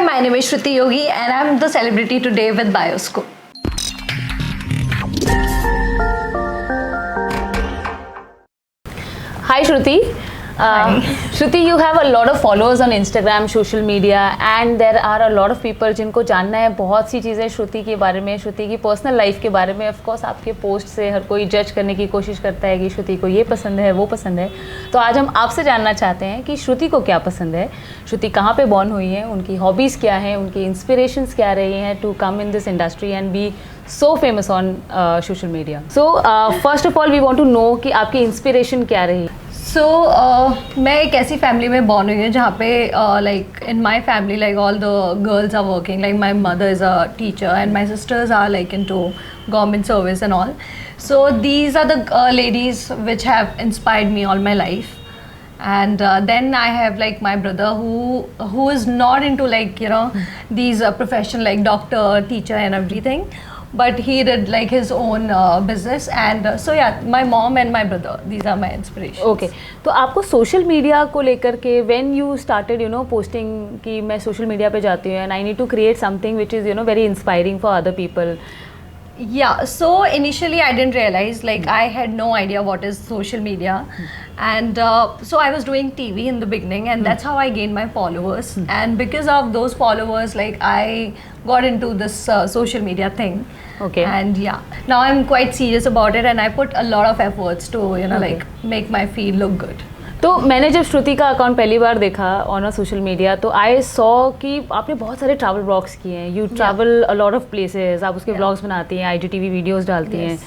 my name is Shruti Yogi and I'm the celebrity today with Bioscope. Hi Shruti. Hi. Shruti, you have a lot of followers on Instagram, social media, and there are a lot of people जिनको जानना है बहुत सी चीज़ें श्रुति के बारे में, श्रुति की personal life के बारे में. ऑफ कोर्स आपके पोस्ट से हर कोई जज करने की कोशिश करता है कि श्रुति को ये पसंद है, वो पसंद है. तो आज हम आपसे जानना चाहते हैं कि श्रुति को क्या पसंद है, श्रुति कहाँ पे बॉर्न हुई है, उनकी हॉबीज़ क्या हैं, उनकी इंस्पिरेशंस क्या रही हैं to come in this industry and be so famous on social media. So first of all we want to know कि आपकी इंस्पिरेशन क्या रही. So मैं एक ऐसी फैमिली में बॉर्न हुई हूँ जहाँ पे like in my family like all the girls are working, like my mother is a teacher and my sisters are like into government service and all. So these are the ladies which have inspired me all my life. And then I have like my brother who is not into like these profession like doctor, teacher and everything. But he did like his own business and so yeah, my mom and my brother, these are my inspirations. Okay, तो आपको social media को लेकर के when you started posting कि मैं social media पे जाती हूँ and I need to create something which is very inspiring for other people. Yeah, so initially I didn't realize, like I had no idea what is social media and so I was doing TV in the beginning and that's how I gained my followers and because of those followers like I got into this social media thing. Okay. And yeah, now I'm quite serious about it and I put a lot of efforts to like make my feed look good. तो मैंने जब श्रुति का account पहली बार देखा on social media तो I saw कि आपने बहुत सारे ट्रैवल ब्लॉग्स किए हैं. You travel a lot of places, आप उसके ब्लॉग्स बनाती हैं, IGTV वीडियोस डालती हैं.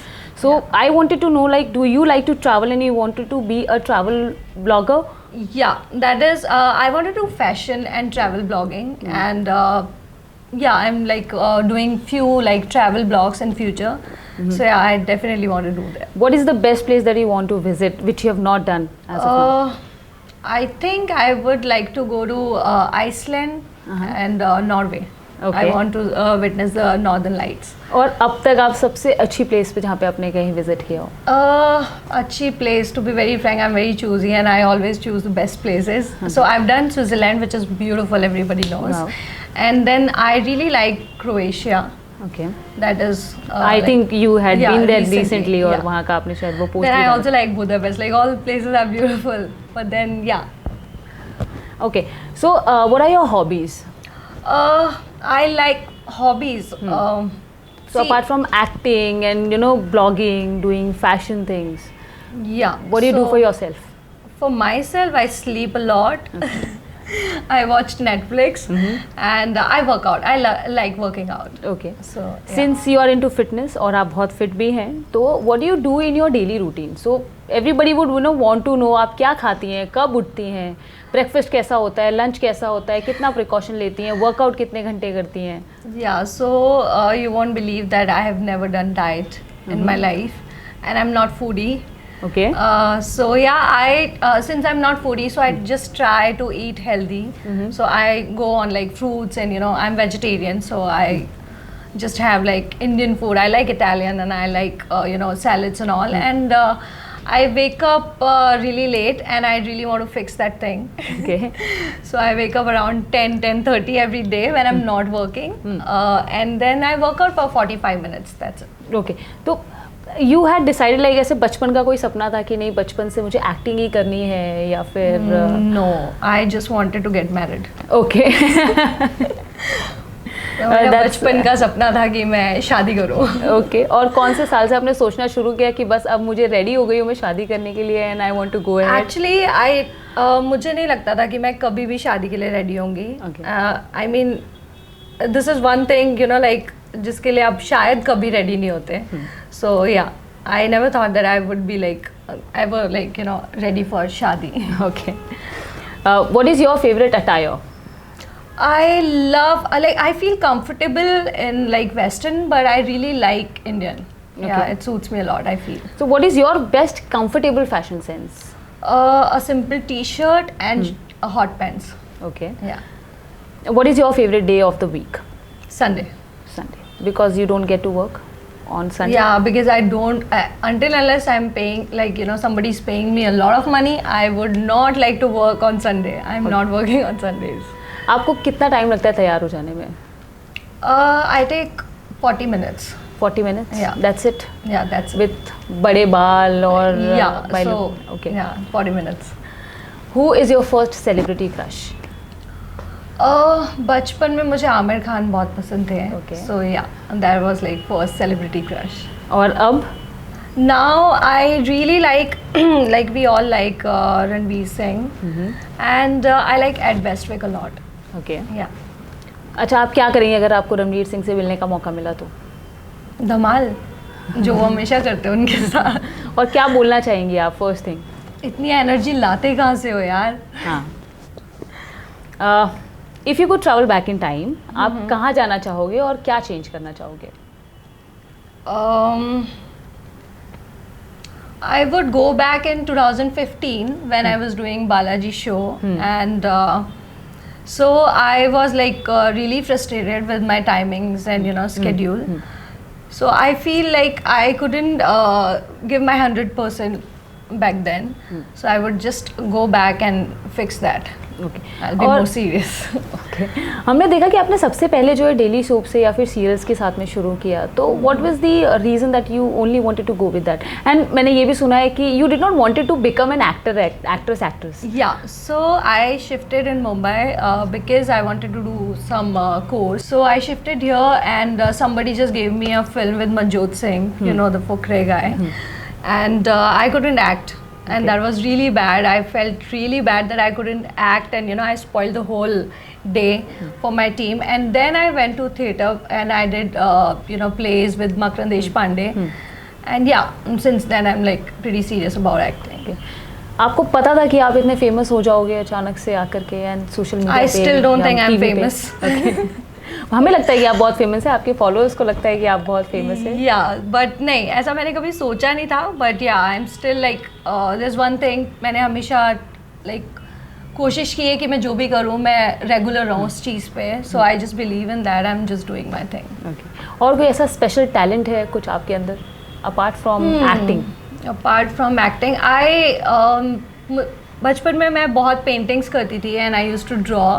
So I wanted to know like do you like to travel and you wanted to be a travel blogger? Yeah, that is I want to do fashion and travel blogging and yeah, I'm like doing few like travel blogs in future. So yeah, I definitely want to do that. What is the best place that you want to visit which you have not done as of now? I think I would like to go to Iceland and Norway. Okay. I want to witness the northern lights. और अब तक आप सबसे अच्छी place पे जहाँ पे आपने कहीं विजिट किया हो? Achhi place, to be very frank, I'm very choosy and I always choose the best places. So I've done Switzerland, which is beautiful, everybody knows. Wow. And then I really like Croatia. Okay. That is I think you had been there recently और yeah. वहाँ का आपने शायद वो post. Then I also like Budapest. Like all places are beautiful, but then yeah. Okay. So what are your hobbies? I like hobbies. So apart from acting and blogging, doing fashion things, yeah. what do you do for yourself? For myself, I sleep a lot. I watch Netflix and I work out. I like working out. Okay. So yeah. Since you are into fitness और आप बहुत fit भी हैं, तो what do you do in your daily routine? So everybody would want to know आप क्या खाती हैं, कब उठती हैं, ब्रेकफास्ट कैसा होता है, लंच कैसा होता है, कितना प्रिकॉशन लेती हैं, वर्कआउट कितने घंटे करती हैं? Yeah, so you won't believe that I have never done diet in my life and I'm not foodie. Okay. So yeah, I since I'm not foodie, so I just try to eat healthy. So I go on like fruits and I'm vegetarian, so I just have like Indian food. I like Italian and I like salads and all. And I wake up really late and I really want to fix that thing. Okay. So I wake up around 10:30 every day when I'm not working, and then I work out for 45 minutes. That's it. Okay. तो You had decided like ऐसे बचपन का कोई सपना था कि नहीं बचपन से मुझे एक्टिंग ही करनी है या फिर? No, I just wanted to get married. Okay. बचपन का सपना था कि मैं शादी करूं. Okay. और कौन से साल से आपने सोचना शुरू किया कि बस अब मुझे रेडी हो गई हूँ मैं शादी करने के लिए and I want to go ahead? Actually, मुझे नहीं लगता था कि मैं कभी भी शादी के लिए रेडी होंगी. I mean, this is one thing like जिसके लिए आप शायद कभी रेडी नहीं होते. So yeah, I never thought that I would be like ever like ready for shadi. Okay. What is your favorite attire? I love I feel comfortable in like Western, but I really like Indian. Okay. Yeah, it suits me a lot, I feel. So what is your best comfortable fashion sense? A simple t-shirt and a hot pants. Okay. Yeah. What is your favorite day of the week? Sunday. Sunday. Because you don't get to work on Sunday? Yeah, because I don't until unless I'm paying like somebody's paying me a lot of money, I would not like to work on Sunday. I'm not working on Sundays. आपको कितना time लगता है तैयार हो जाने में? I take 40 minutes. 40 minutes? Yeah. That's it? Yeah, that's it. With बड़े बाल और Yeah, by so look- okay. yeah, 40 minutes. Who is your first celebrity crush? बचपन में मुझे आमिर खान बहुत पसंद थे. Okay. So yeah, that was like first celebrity crush. और अब? Now I really like like we all like Ranveer Singh, and I like Ed Bestwick a lot. Okay. Yeah. अच्छा, आप क्या करेंगे अगर आपको रणवीर सिंह से मिलने का मौका मिला तो? धमाल जो वो हमेशा करते हैं उनके साथ. और क्या बोलना चाहेंगी आप फर्स्ट थिंग? इतनी एनर्जी लाते कहाँ से हो यार? हाँ. If you could travel back in time, आप कहाँ जाना चाहोगे और क्या चेंज करना चाहोगे? I would go back in 2015 when I was doing Balaji show, and so I was like really frustrated with my timings and schedule. So I feel like I couldn't give my 100% back then. So I would just go back and fix that. Okay. I'll be more serious. Okay. हमने देखा कि आपने सबसे पहले जो है daily soap से या फिर सीरियल्स के साथ में शुरू किया, तो what was the reason that you only wanted to go with that? And मैंने ये भी सुना है कि you did not wanted to become an actress. Yeah, so I shifted in Mumbai because I wanted to do some course. So I shifted here, and somebody just gave me a film with Manjot Singh, the Fukre guy, and I couldn't act. And that was really bad. I felt really bad that I couldn't act, and I spoiled the whole day for my team. And then I went to theatre and I did plays with Makran Deshpande. And yeah, since then I'm like pretty serious about acting. Okay. आपको पता था कि आप इतने famous हो जाओगे अचानक से आकर के एंड सोशल मीडिया I पे still don't या think I'm TV पे? famous. Okay. हमें लगता है कि आप बहुत फेमस है, आपके फॉलोअर्स को लगता है कि आप बहुत फेमस है. Yeah, but नहीं, ऐसा मैंने कभी सोचा नहीं था. But yeah, I'm still like there's one thing, मैंने हमेशा like कोशिश की है कि मैं जो भी करूँ मैं रेगुलर रहूँ उस चीज़ पे. So I just believe in that. I'm just doing my thing. Okay. और कोई ऐसा स्पेशल टैलेंट है कुछ आपके अंदर apart from acting? Apart from acting, बचपन में मैं बहुत पेंटिंग्स करती थी and I used to draw.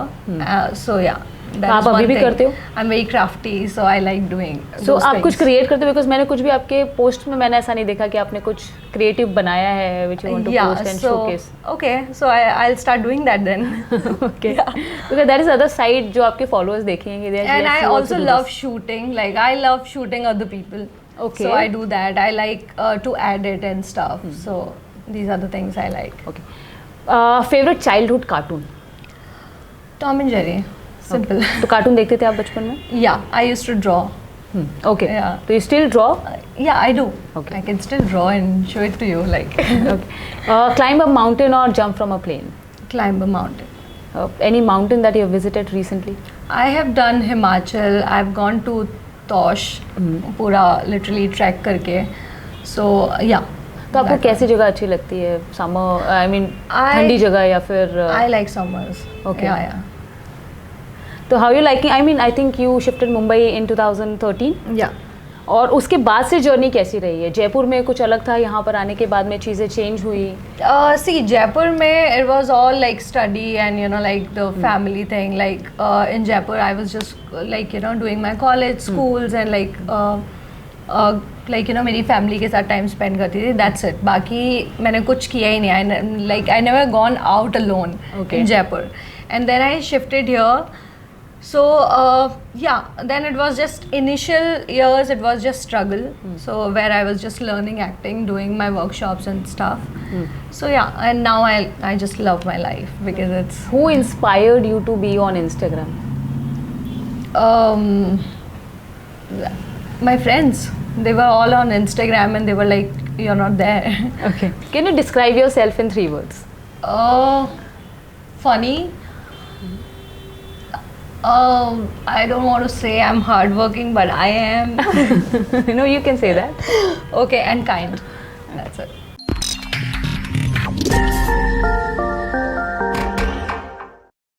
So yeah. आप अभी भी करते हो? I'm very crafty, so I like doing. So those आप things. कुछ क्रिएट करते हो? बिकॉज मैंने कुछ भी आपके पोस्ट में मैंने ऐसा नहीं देखा कि आपने कुछ क्रिएटिव बनाया है which you want to post and showcase. Okay, so I'll start doing that then. Okay. Because that is other side जो आपके followers देखेंगे. They are And yes, I you also do love this. shooting. Like I love shooting other people. Okay. So I do that. I like to edit and stuff. So these are the things I like. Okay. Favorite childhood cartoon? Tom and Jerry. Simple. तो cartoon देखते थे आप बचपन में? Yeah, I used to draw. Okay. Yeah. तो you still draw? Yeah, I do. Okay. I can still draw and show it to you. Like Okay. Climb a mountain or jump from a plane? climb a mountain. Any mountain that you have visited recently? I have done Himachal. I've gone to Tosh. पूरा literally trek करके. So yeah. तो आपको that कैसी जगह अच्छी लगती है? Summer, I mean I- ठंडी जगह या फिर I like summers. Okay. Yeah, yeah. तो how you liking, I mean I think you shifted Mumbai in 2013 Yeah. और उसके बाद से जर्नी कैसी रही है? जयपुर में कुछ अलग था, यहाँ पर आने के बाद में चीज़ें चेंज हुई? See, Jaipur mein it was all like study and like the family thing. Like in Jaipur, I was just like doing my college, schools, and like मेरी family के साथ time spend करती थी. That's it. बाकी मैंने कुछ किया ही नहीं. I never gone out alone Okay. in Jaipur. And then I shifted here. So yeah, then it was just initial years. It was just struggle. So where I was just learning acting, doing my workshops and stuff. So yeah, and now I just love my life because it's Who inspired you to be on Instagram? my friends. They were all on Instagram and they were like, "You're not there." Okay. Can you describe yourself in 3 words? Funny. I don't want to say I'm hardworking, but I am. No, you can say that. Okay, and kind. That's it.